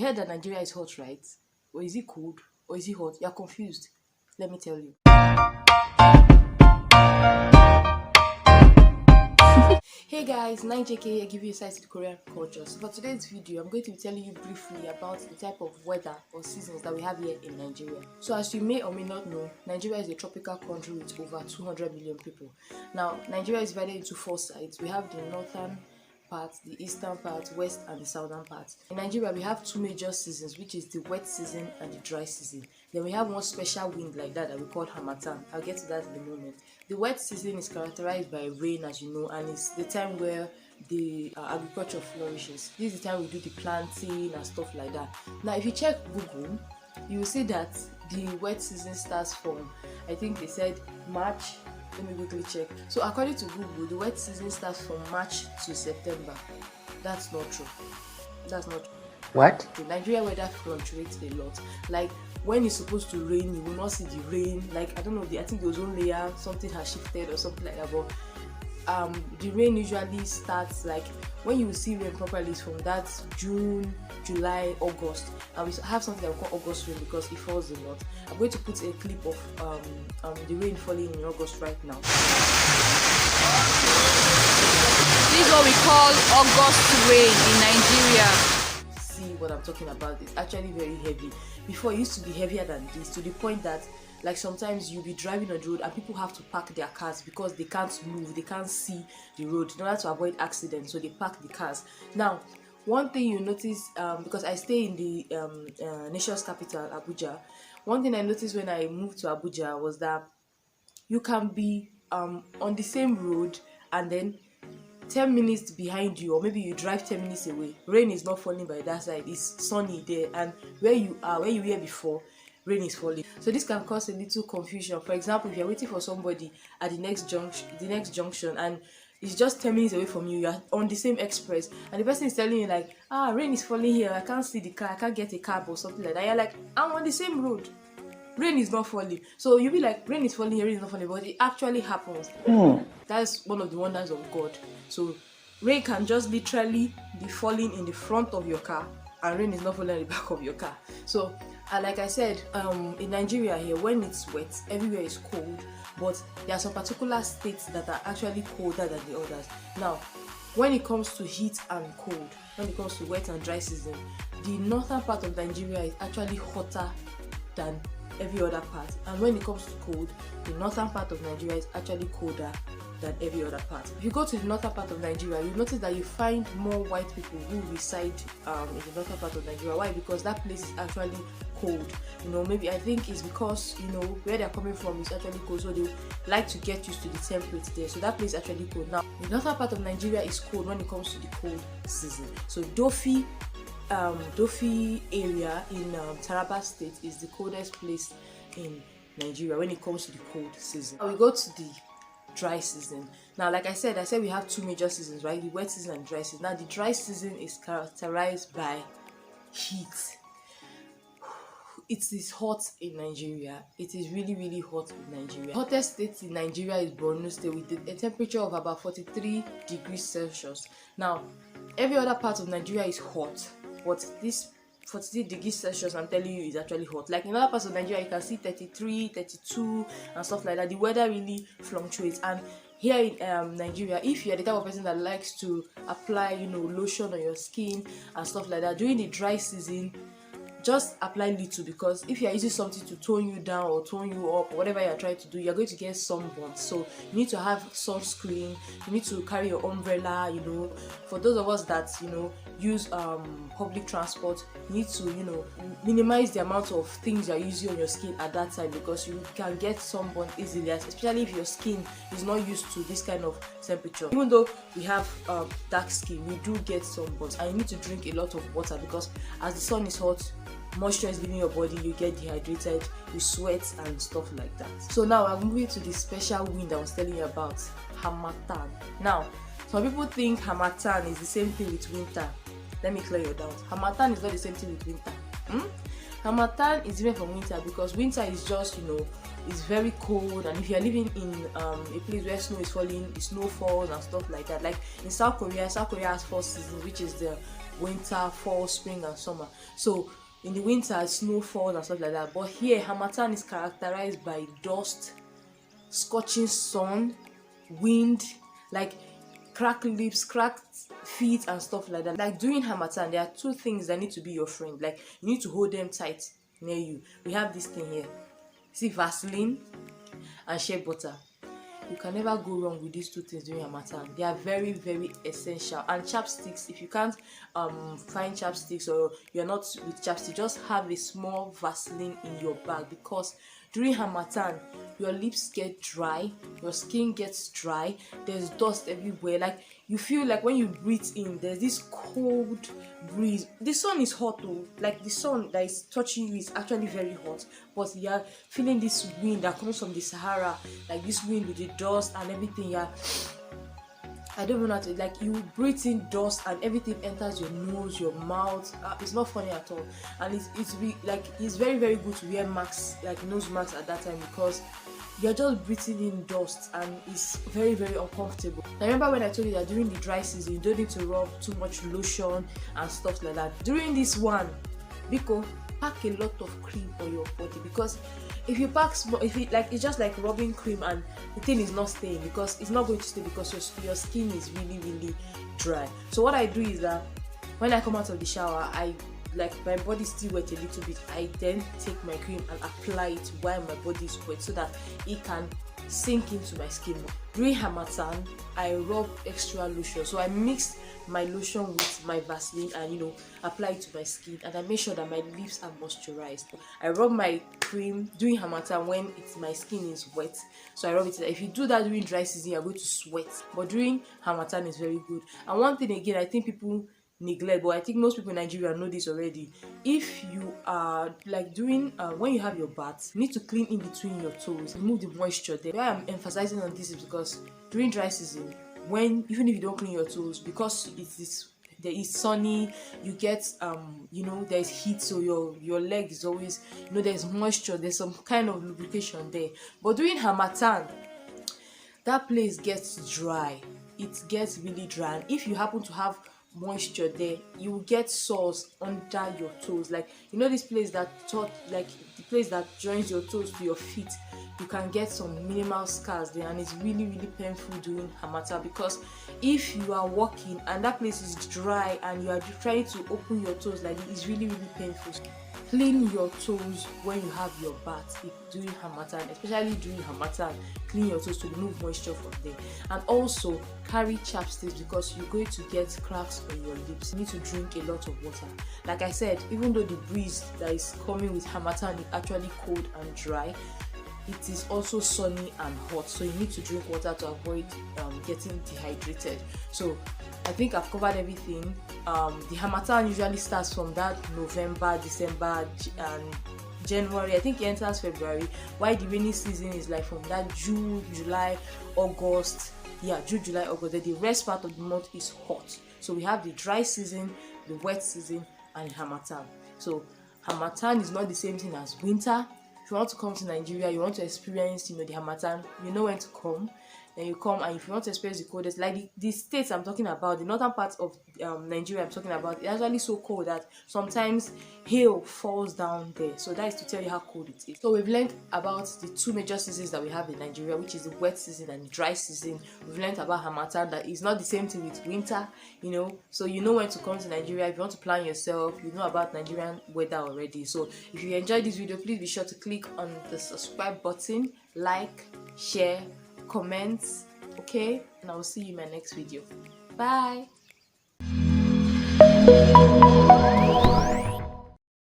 heard that Nigeria is hot, right? Or is it cold? Or is it hot? You're confused. Let me tell you. Hey guys, 9jaKorean here, give you a sight to the Korean culture. So for today's video, I'm going to be telling you briefly about the type of weather or seasons that we have here in Nigeria. So as you may or may not know, Nigeria is a tropical country with over 200 million people. Now, Nigeria is divided into 4 sides. We have the northern part, the eastern part, west and the southern part. In Nigeria, we have 2 major seasons, which is the wet season and the dry season. Then we have one special wind like that we call Harmattan. I'll get to that in a moment. The wet season is characterized by rain, as you know, and it's the time where the agriculture flourishes. This is the time we do the planting and stuff like that. Now, if you check Google, you will see that the wet season starts from, I think they said March. Let me quickly check. So according to Google, the wet season starts from March to September. That's not true. That's not true. What? The Nigeria weather fluctuates a lot. Like when it's supposed to rain, you will not see the rain. Like I don't know, I think the ozone layer, something has shifted or something like that. But the rain usually starts like when you will see rain properly is from that June, July, August, and we have something that we call August rain because it falls a lot. I'm going to put a clip of the rain falling in August right now. This is what we call August rain in Nigeria. See what I'm talking about? It's actually very heavy. Before it used to be heavier than this, to the point that like sometimes you'll be driving on the road and people have to park their cars because they can't move, they can't see the road in order to avoid accidents, so they park the cars. Now, one thing you notice, because I stay in the nation's capital, Abuja, one thing I noticed when I moved to Abuja was that you can be on the same road and then 10 minutes behind you, or maybe you drive 10 minutes away, rain is not falling by that side, it's sunny there, and where you were before, rain is falling. So this can cause a little confusion. For example, if you're waiting for somebody at the next junction and it's just 10 minutes away from you, you're on the same express and the person is telling you like, rain is falling here, I can't see the car, I can't get a cab or something like that. You're like, I'm on the same road, rain is not falling. So you'll be like, rain is falling here, rain is not falling, but it actually happens. That's one of the wonders of God. So rain can just literally be falling in the front of your car and rain is not falling in the back of your car. So like I said, in Nigeria here, when it's wet, everywhere is cold, but there are some particular states that are actually colder than the others. Now, when it comes to heat and cold, when it comes to wet and dry season, the northern part of Nigeria is actually hotter than every other part, and when it comes to cold, the northern part of Nigeria is actually colder than every other part. If you go to the northern part of Nigeria, you notice that you find more white people who reside in the northern part of Nigeria. Why? Because that place is actually cold. You know, maybe I think it's because, you know, where they're coming from is actually cold, so they like to get used to the temperature there. So that place is actually cold. Now, the northern part of Nigeria is cold when it comes to the cold season. So Dofi area in Taraba State is the coldest place in Nigeria when it comes to the cold season. Now we go to the dry season. Now, like I said we have 2 major seasons, right? The wet season and dry season. Now, the dry season is characterized by heat. It is hot in Nigeria. It is really, really hot in Nigeria. The hottest state in Nigeria is Borno State with a temperature of about 43 degrees Celsius. Now, every other part of Nigeria is hot, but this 43 degrees Celsius, I'm telling you, is actually hot. Like in other parts of Nigeria, you can see 33, 32 and stuff like that. The weather really fluctuates. And here in Nigeria, if you're the type of person that likes to apply, you know, lotion on your skin and stuff like that, during the dry season, just apply little, because if you're using something to tone you down or tone you up or whatever you're trying to do, you're going to get sunburn. So you need to have sunscreen, you need to carry your umbrella. You know, for those of us that, you know, use public transport, you need to, you know, minimize the amount of things you're using on your skin at that time, because you can get sunburn easily, especially if your skin is not used to this kind of temperature. Even though we have dark skin, we do get sunburns, and you need to drink a lot of water, because as the sun is hot, moisture is leaving your body, you get dehydrated, you sweat and stuff like that. So now I'm moving to the special wind I was telling you about, Harmattan. Now, some people think Harmattan is the same thing with winter. Let me clear your doubt. Harmattan is not the same thing with winter. Harmattan is different from winter, because winter is just, you know, it's very cold, and if you're living in a place where snow is falling, the snow falls and stuff like that. Like in South Korea has 4 seasons, which is the winter, fall, spring, and summer. So in the winter, snow falls and stuff like that. But here, Harmattan is characterized by dust, scorching sun, wind, like cracked lips, cracked feet, and stuff like that. Like during Harmattan, there are two things that need to be your friend. Like you need to hold them tight near you. We have this thing here. See, Vaseline and shea butter. You can never go wrong with these two things during Harmattan. They are very, very essential. And chapsticks, if you can't find chapsticks or you're not with chapsticks, just have a small Vaseline in your bag, because during Harmattan your lips get dry, your skin gets dry, there's dust everywhere. Like you feel like when you breathe in, there's this cold breeze. The sun is hot though, like the sun that is touching you is actually very hot, but you're feeling this wind that comes from the Sahara, like this wind with the dust and everything. Yeah, I don't know how to, like, you breathe in dust and everything enters your nose, your mouth. It's not funny at all. And it's very, very good to wear masks, like nose masks at that time, because you're just breathing in dust and it's very, very uncomfortable. I remember when I told you that during the dry season you don't need to rub too much lotion and stuff like that. During this one, Biko, pack a lot of cream on your body, because if you pack small, if it like, it's just like rubbing cream and the thing is not staying, because it's not going to stay, because your skin is really, really dry. So what I do is that when I come out of the shower, I, like, my body still wet a little bit, I then take my cream and apply it while my body is wet so that it can sink into my skin. During Harmattan, I rub extra lotion, so I mix my lotion with my Vaseline and apply it to my skin, and I make sure that my lips are moisturized. I rub my cream during Harmattan when my skin is wet, so I rub it. If you do that during dry season, you're going to sweat, but during Harmattan is very good. And one thing again, I think people neglect, but I think most people in Nigeria know this already. If you are like doing when you have your bath, you need to clean in between your toes, remove the moisture there. Why I'm emphasizing on this is because during dry season, when even if you don't clean your toes, because there is sunny, you get there's heat, so your leg is always, there's moisture, there's some kind of lubrication there. But during Harmattan, that place gets dry, it gets really dry, and if you happen to have moisture there, you will get sores under your toes, like this place like the place that joins your toes to your feet. You can get some minimal scars there, and it's really, really painful during Harmattan, because if you are walking and that place is dry and you are trying to open your toes, like, it's really, really painful. Clean your toes when you have your bath during Harmattan, especially during Harmattan. Clean your toes to remove moisture from there, and also carry chapsticks, because you're going to get cracks on your lips. You need to drink a lot of water. Like I said, even though the breeze that is coming with Harmattan is actually cold and dry, it is also sunny and hot, so you need to drink water to avoid getting dehydrated. So I think I've covered everything. The Harmattan usually starts from that November, December, and January. I think it enters February, while the rainy season is like from that June, July, August. Yeah, June, July, August. Then the rest part of the month is hot. So we have the dry season, the wet season, and Harmattan. So Harmattan is not the same thing as winter. If you want to come to Nigeria, you want to experience, the Harmattan, you know when to come. Then you come, and if you want to experience the coldest, like the states I'm talking about, the northern parts of Nigeria I'm talking about, it's actually so cold that sometimes hail falls down there. So that is to tell you how cold it is. So we've learned about the two major seasons that we have in Nigeria, which is the wet season and the dry season. We've learned about Harmattan, that is not the same thing with winter, so you know when to come to Nigeria. If you want to plan yourself, you know about Nigerian weather already. So if you enjoyed this video, please be sure to click on the subscribe button, like, share, comments, okay, and I will see you in my next video. Bye.